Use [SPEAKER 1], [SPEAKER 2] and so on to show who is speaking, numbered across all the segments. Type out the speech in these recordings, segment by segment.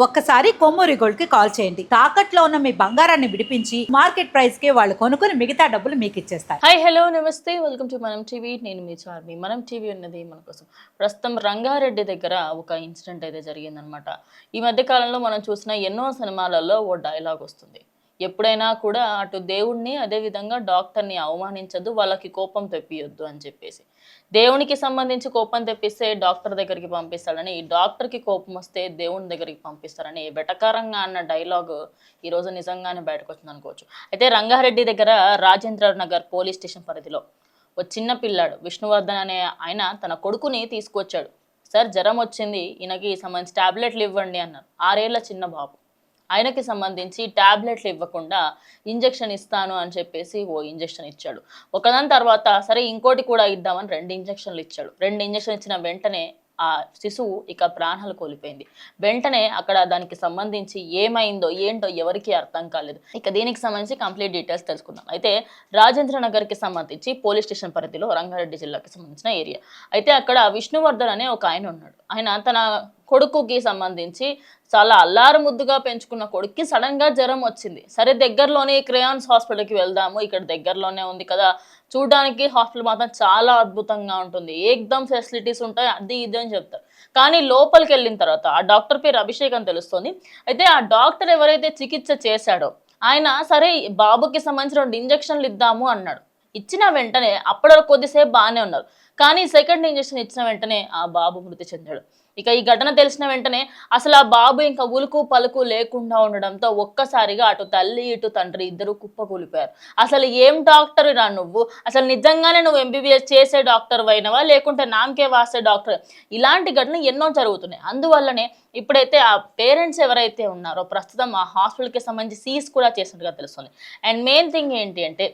[SPEAKER 1] ఒక్కసారి కొమ్మూరి గోల్డ్ కి కాల్ చేయండి. తాకట్లో ఉన్న మీ బంగారాన్ని విడిపించి మార్కెట్ ప్రైస్ కి వాళ్ళు కొనుక్కుని మిగతా డబ్బులు మీకు ఇచ్చేస్తారు.
[SPEAKER 2] హాయ్ హలో నమస్తే, వెల్కమ్ టు మనం టీవీ. నేను మీ చార్మి. మనం టీవీ ఉన్నది మన కోసం. ప్రస్తుతం రంగారెడ్డి దగ్గర ఒక ఇన్సిడెంట్ అయితే జరిగిందనమాట. ఈ మధ్య కాలంలో మనం చూసిన ఎన్నో సినిమాలలో ఓ డైలాగ్ వస్తుంది. ఎప్పుడైనా కూడా అటు దేవుణ్ణి అదేవిధంగా డాక్టర్ని అవమానించద్దు, వాళ్ళకి కోపం తెప్పియొద్దు అని చెప్పేసి. దేవునికి సంబంధించి కోపం తెప్పిస్తే డాక్టర్ దగ్గరికి పంపిస్తాడని, డాక్టర్కి కోపం వస్తే దేవుని దగ్గరికి పంపిస్తారని వెటకారంగా అన్న డైలాగ్ ఈరోజు నిజంగానే బయటకు వచ్చింది అనుకోవచ్చు. అయితే రంగారెడ్డి దగ్గర రాజేంద్ర నగర్ పోలీస్ స్టేషన్ పరిధిలో ఒక చిన్న పిల్లాడు విష్ణువర్ధన్ అనే ఆయన తన కొడుకుని తీసుకొచ్చాడు. సార్ జ్వరం వచ్చింది, ఈయనకి సంబంధించి టాబ్లెట్లు ఇవ్వండి అన్నారు. 6 ఏళ్ల చిన్న బాబు. ఆయనకి సంబంధించి టాబ్లెట్లు ఇవ్వకుండా ఇంజెక్షన్ ఇస్తాను అని చెప్పేసి ఓ ఇంజెక్షన్ ఇచ్చాడు. ఒకదాని తర్వాత సరే ఇంకోటి కూడా ఇద్దామని 2 ఇంజెక్షన్లు ఇచ్చాడు. 2 ఇంజెక్షన్ ఇచ్చిన వెంటనే ఆ శిశువు ఇక ప్రాణాలు కోల్పోయింది. వెంటనే అక్కడ దానికి సంబంధించి ఏమైందో ఏంటో ఎవరికి అర్థం కాలేదు. ఇక దీనికి సంబంధించి కంప్లీట్ డీటెయిల్స్ తెలుసుకుందాం. అయితే రాజేంద్ర నగర్కి సంబంధించి పోలీస్ స్టేషన్ పరిధిలో రంగారెడ్డి జిల్లాకి సంబంధించిన ఏరియా. అయితే అక్కడ విష్ణువర్ధన్ అనే ఒక ఆయన ఉన్నాడు. ఆయన తన కొడుకుకి సంబంధించి చాలా అల్లారు ముద్దుగా పెంచుకున్న కొడుక్కి సడన్ గా జ్వరం వచ్చింది. సరే దగ్గరలోనే క్రేయాన్స్ హాస్పిటల్కి వెళ్దాము, ఇక్కడ దగ్గరలోనే ఉంది కదా, చూడడానికి హాస్పిటల్ మాత్రం చాలా అద్భుతంగా ఉంటుంది, ఏకదమ్ ఫెసిలిటీస్ ఉంటాయి, అది ఇది అని చెప్తారు. కానీ లోపలికి వెళ్ళిన తర్వాత ఆ డాక్టర్ పేరు అభిషేక్ అని తెలుస్తుంది. అయితే ఆ డాక్టర్ ఎవరైతే చికిత్స చేశాడో ఆయన సరే బాబుకి సంబంధించిన 2 ఇంజక్షన్లు ఇద్దాము అన్నాడు. ఇచ్చిన వెంటనే అప్పటి కొద్దిసేపు బాగానే ఉన్నారు. కానీ సెకండ్ ఇంజక్షన్ ఇచ్చిన వెంటనే ఆ బాబు మృతి చెందాడు. ఇక ఈ ఘటన తెలిసిన వెంటనే అసలు ఆ బాబు ఇంకా ఉలుకు పలుకు లేకుండా ఉండడంతో ఒక్కసారిగా అటు తల్లి ఇటు తండ్రి ఇద్దరు కుప్పకూలిపోయారు. అసలు ఏం డాక్టర్ రా నువ్వు, అసలు నిజంగానే నువ్వు ఎంబీబీఎస్ చేసే డాక్టర్ అయినవా లేకుంటే నామకే వాసే డాక్టర్? ఇలాంటి ఘటనలు ఎన్నో జరుగుతున్నాయి. అందువల్లనే ఇప్పుడైతే ఆ పేరెంట్స్ ఎవరైతే ఉన్నారో ప్రస్తుతం ఆ హాస్పిటల్కి సంబంధించి సీజ్ కూడా చేసినట్టుగా తెలుస్తుంది. అండ్ మెయిన్ థింగ్ ఏంటి అంటే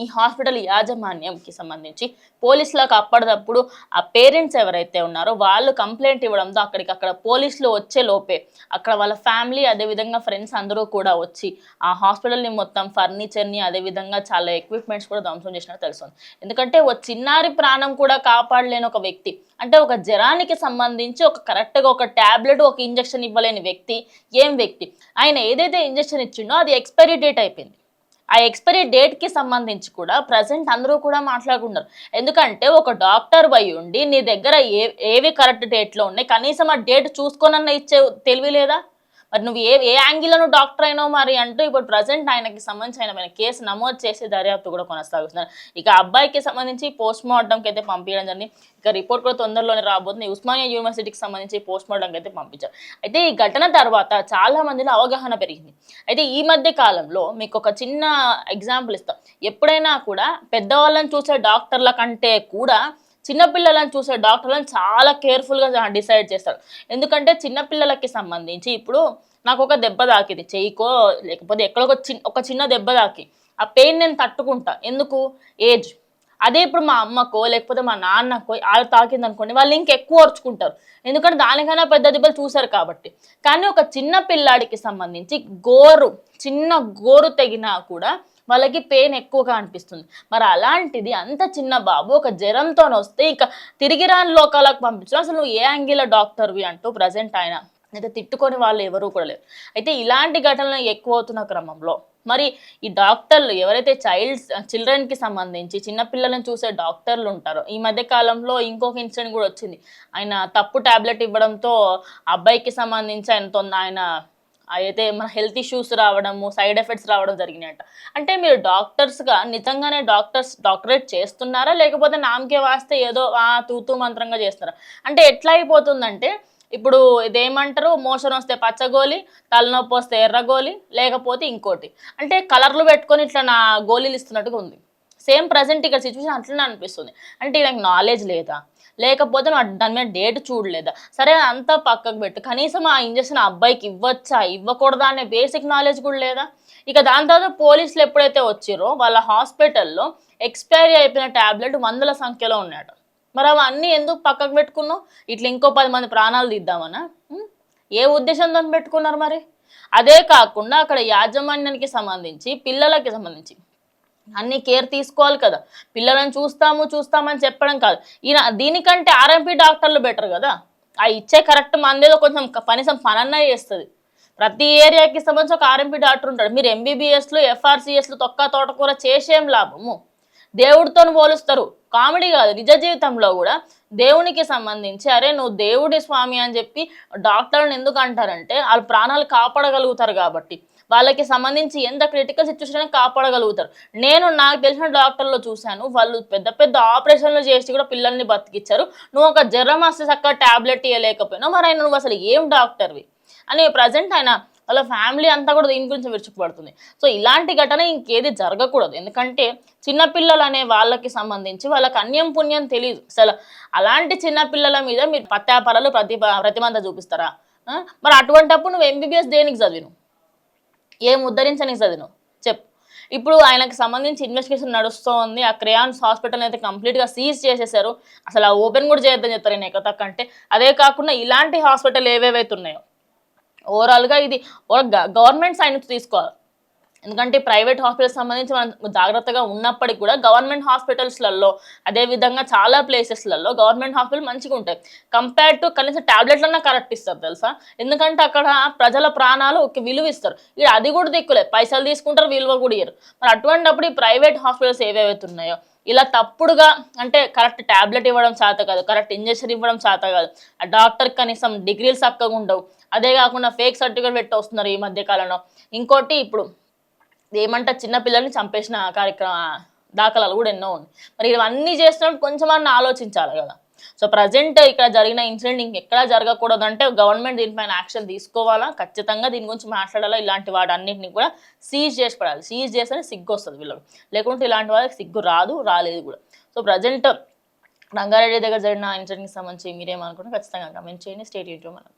[SPEAKER 2] ఈ హాస్పిటల్ యాజమాన్యంకి సంబంధించి పోలీసులకు అప్పటిదప్పుడు ఆ పేరెంట్స్ ఎవరైతే ఉన్నారో వాళ్ళు కంప్లైంట్ ఇవ్వడంతో అక్కడ పోలీసులు వచ్చే లోపే అక్కడ వాళ్ళ ఫ్యామిలీ అదేవిధంగా ఫ్రెండ్స్ అందరూ కూడా వచ్చి ఆ హాస్పిటల్ని మొత్తం ఫర్నిచర్ని అదేవిధంగా చాలా ఎక్విప్మెంట్స్ కూడా ధ్వంసం చేసినట్టు తెలుస్తుంది. ఎందుకంటే ఒక చిన్నారి ప్రాణం కూడా కాపాడలేని ఒక వ్యక్తి, అంటే ఒక జ్వరానికి సంబంధించి ఒక కరెక్ట్గా ఒక ట్యాబ్లెట్ ఒక ఇంజక్షన్ ఇవ్వలేని వ్యక్తి ఏం వ్యక్తి, ఆయన ఏదైతే ఇంజక్షన్ ఇచ్చిండో అది ఎక్స్పైరీ డేట్ అయిపోయింది. ఆ ఎక్స్పైరీ డేట్కి సంబంధించి కూడా ప్రజెంట్ అందరూ కూడా మాట్లాడుకుంటారు. ఎందుకంటే ఒక డాక్టర్ అయి ఉండి నీ దగ్గర ఏవి కరెక్ట్ డేట్లో ఉన్నాయి, కనీసం ఆ డేట్ చూసుకోనన్నా ఇచ్చే తెలివి లేదా? మరి నువ్వు ఏ యాంగిల్లో నువ్వు డాక్టర్ అయినావు మరి అంటూ ఇప్పుడు ప్రజెంట్ ఆయనకి సంబంధించి ఆయన కేసు నమోదు చేసి దర్యాప్తు కూడా కొనసాగుతున్నారు. ఇక అబ్బాయికి సంబంధించి పోస్ట్ మార్టంకి అయితే పంపించడం జరిగింది. ఇక రిపోర్ట్ కూడా తొందరలోనే రాబోతుంది. ఉస్మానియా యూనివర్సిటీకి సంబంధించి పోస్ట్ మార్టంకి అయితే పంపించారు. అయితే ఈ ఘటన తర్వాత చాలా మందిలో అవగాహన పెరిగింది. అయితే ఈ మధ్య కాలంలో మీకు ఒక చిన్న ఎగ్జాంపుల్ ఇస్తాం. ఎప్పుడైనా కూడా పెద్దవాళ్ళని చూసే డాక్టర్ల కంటే కూడా చిన్నపిల్లలను చూసే డాక్టర్లను చాలా కేర్ఫుల్గా డిసైడ్ చేస్తారు. ఎందుకంటే చిన్నపిల్లలకి సంబంధించి ఇప్పుడు నాకు ఒక దెబ్బ తాకింది, చెయ్యికో లేకపోతే ఎక్కడో ఒక చిన్న దెబ్బ తాకి ఆ పెయిన్ నేను తట్టుకుంటా, ఎందుకు? ఏజ్. అదే ఇప్పుడు మా అమ్మకో లేకపోతే మా నాన్నకో వాళ్ళు తాకింది అనుకోండి, వాళ్ళు ఇంకెక్కువ ఓర్చుకుంటారు, ఎందుకంటే దానికైనా పెద్ద దెబ్బలు చూశారు కాబట్టి. కానీ ఒక చిన్న పిల్లాడికి సంబంధించి చిన్న గోరు తెగినా కూడా వాళ్ళకి పెయిన్ ఎక్కువగా అనిపిస్తుంది. మరి అలాంటిది అంత చిన్న బాబు ఒక జ్వరంతో వస్తే ఇక తిరిగి రాని లోకాలకు పంపించడం, అసలు నువ్వు ఏ యాంగిల్ డాక్టర్వి అంటూ ప్రజెంట్ ఆయన అయితే తిట్టుకొని వాళ్ళు ఎవరూ కూడా లేరు. అయితే ఇలాంటి ఘటనలు ఎక్కువ అవుతున్న క్రమంలో మరి ఈ డాక్టర్లు ఎవరైతే చిల్డ్రన్కి సంబంధించి చిన్నపిల్లలను చూసే డాక్టర్లు ఉంటారో ఈ మధ్య కాలంలో ఇంకొక ఇన్సిడెంట్ కూడా వచ్చింది. ఆయన తప్పు టాబ్లెట్ ఇవ్వడంతో అబ్బాయికి సంబంధించి ఆయన అయితే మన హెల్త్ ఇష్యూస్ రావడము, సైడ్ ఎఫెక్ట్స్ రావడం జరిగినాయట. అంటే మీరు డాక్టర్స్గా నిజంగానే డాక్టరేట్ చేస్తున్నారా లేకపోతే నామకే వాస్తే ఏదో తూతూ మంత్రంగా చేస్తారా? అంటే ఎట్లా అయిపోతుందంటే ఇప్పుడు ఇదేమంటారు, మోషన్ వస్తే పచ్చగోలి, తలనొప్పి వస్తే ఎర్రగోలి, లేకపోతే ఇంకోటి, అంటే కలర్లు పెట్టుకొని ఇట్లా నా గోళీలు ఇస్తున్నట్టుగా ఉంది. సేమ్ ప్రజెంట్ ఇక్కడ సిచ్యువేషన్ అట్లనే అనిపిస్తుంది. అంటే నాకు నాలెడ్జ్ లేదా లేకపోతే దాని మీద డేట్ చూడలేదా? సరే అంతా పక్కకు పెట్టు, కనీసం ఆ ఇంజక్షన్ అబ్బాయికి ఇవ్వచ్చా ఇవ్వకూడదా అనే బేసిక్ నాలెడ్జ్ కూడా లేదా? ఇక దాని తర్వాత పోలీసులు ఎప్పుడైతే వచ్చిరో వాళ్ళ హాస్పిటల్లో ఎక్స్పైరీ అయిపోయిన ట్యాబ్లెట్ 100ల సంఖ్యలో ఉన్నాయట. మరి అవన్నీ ఎందుకు పక్కకు పెట్టుకున్నావు? ఇట్లా ఇంకో 10 మంది ప్రాణాలు తీద్దామనా? ఏ ఉద్దేశంతో పెట్టుకున్నారు మరి? అదే కాకుండా అక్కడ యాజమాన్యానికి సంబంధించి పిల్లలకి సంబంధించి అన్ని కేర్ తీసుకోవాలి కదా. పిల్లలను చూస్తామని చెప్పడం కాదు. దీనికంటే ఆర్ఎంపీ డాక్టర్లు బెటర్ కదా. ఆ ఇచ్చే కరెక్ట్ మందేదో కొంచెం కనీసం పనన్నా చేస్తుంది. ప్రతి ఏరియాకి సంబంధించి ఒక ఆర్ఎంపీ డాక్టర్ ఉంటాడు. మీరు ఎంబీబీఎస్లు ఎఫ్ఆర్సీఎస్లు తొక్క తోటకూర చేసేం లాభము? దేవుడితో పోలుస్తారు. కామెడీ కాదు, నిజ జీవితంలో కూడా దేవునికి సంబంధించి అరే నువ్వు దేవుడి స్వామి అని చెప్పి డాక్టర్లను ఎందుకు అంటారంటే వాళ్ళు ప్రాణాలు కాపాడగలుగుతారు కాబట్టి, వాళ్ళకి సంబంధించి ఎంత క్రిటికల్ సిచ్యువేషన్ కాపాడగలుగుతారు. నాకు తెలిసిన డాక్టర్లో చూశాను, వాళ్ళు పెద్ద పెద్ద ఆపరేషన్లు చేసి కూడా పిల్లల్ని బతికిచ్చారు. నువ్వు ఒక జ్వరం వస్తే చక్కగా ట్యాబ్లెట్ ఇవ్వలేకపోయినావు, మరి ఆయన నువ్వు అసలు ఏం డాక్టర్వి అని ప్రజెంట్ ఆయన వాళ్ళ ఫ్యామిలీ అంతా కూడా దీని గురించి విరుచుకుపడుతుంది. సో ఇలాంటి ఘటన ఇంకేది జరగకూడదు. ఎందుకంటే చిన్నపిల్లలు అనే వాళ్ళకి సంబంధించి వాళ్ళకి అన్యం పుణ్యం తెలియదు అసలు. అలాంటి చిన్నపిల్లల మీద మీరు పత్యాపరాలు ప్రతిబంధ చూపిస్తారా? మరి అటువంటప్పుడు నువ్వు ఎంబీబీఎస్ దేనికి చదివిను? ఏం ఉద్ధరించడానికి చదివిను చెప్పు. ఇప్పుడు ఆయనకు సంబంధించి ఇన్వెస్టిగేషన్ నడుస్తోంది. ఆ క్రేయాన్స్ హాస్పిటల్ అయితే కంప్లీట్గా సీజ్ చేసేసారు. అసలు ఆ ఓపెన్ కూడా చేయొద్దని చెప్తారు నేను ఎక్కతక్కంటే. అదే కాకుండా ఇలాంటి హాస్పిటల్ ఏవేవైతే ఉన్నాయో ఓవరాల్గా ఇది గవర్నమెంట్ సైడ్ నుంచి తీసుకోవాలి. ఎందుకంటే ప్రైవేట్ హాస్పిటల్స్ సంబంధించి మనం జాగ్రత్తగా ఉన్నప్పటికీ కూడా గవర్నమెంట్ హాస్పిటల్స్లలో అదేవిధంగా చాలా ప్లేసెస్లలో గవర్నమెంట్ హాస్పిటల్ మంచిగా ఉంటాయి. కంపేర్ టు కనీసం ట్యాబ్లెట్లన్నా కరెక్ట్ ఇస్తారు తెలుసా. ఎందుకంటే అక్కడ ప్రజల ప్రాణాలు ఒక విలువ ఇస్తారు. ఇక్కడ అది కూడా దిక్కులేదు, పైసలు తీసుకుంటారు, విలువ కూడా ఇయ్యరు. మరి అటువంటిప్పుడు ఈ ప్రైవేట్ హాస్పిటల్స్ ఏవేవైతే ఉన్నాయో ఇలా తప్పుడుగా అంటే కరెక్ట్ ట్యాబ్లెట్ ఇవ్వడం చేత కాదు, కరెక్ట్ ఇంజెక్షన్ ఇవ్వడం చేత కాదు, ఆ డాక్టర్ కనీసం డిగ్రీలు చక్కగా ఉండవు, అదే కాకుండా ఫేక్ సర్టిఫికేట్ పెట్టి వస్తున్నారు ఈ మధ్య కాలంలో. ఇంకోటి ఇప్పుడు ఏమంటే చిన్నపిల్లల్ని చంపేసిన దాఖలాలు కూడా ఎన్నో ఉన్నాయి. మరి ఇవన్నీ చేస్తున్నప్పుడు కొంచెం అన్న ఆలోచించాలి కదా. సో ప్రజెంట్ ఇక్కడ జరిగిన ఇన్సిడెంట్ ఇంకెక్కడా జరగకూడదు అంటే గవర్నమెంట్ దీనిపైన యాక్షన్ తీసుకోవాలా, ఖచ్చితంగా దీని గురించి మాట్లాడాలా. ఇలాంటి వాటన్నిటిని కూడా సీజ్ చేసి పడాలి. సీజ్ చేస్తేనే సిగ్గు వస్తుంది వీళ్ళకి, లేకుంటే ఇలాంటి వాళ్ళకి సిగ్గు రాలేదు కూడా. సో ప్రజెంట్ రంగారెడ్డి దగ్గర జరిగిన ఇన్సిడెంట్కి సంబంధించి మీరేమనుకుంటే ఖచ్చితంగా కమెంట్ చేయండి. స్టేట్ యూట్యూబ్ మనం.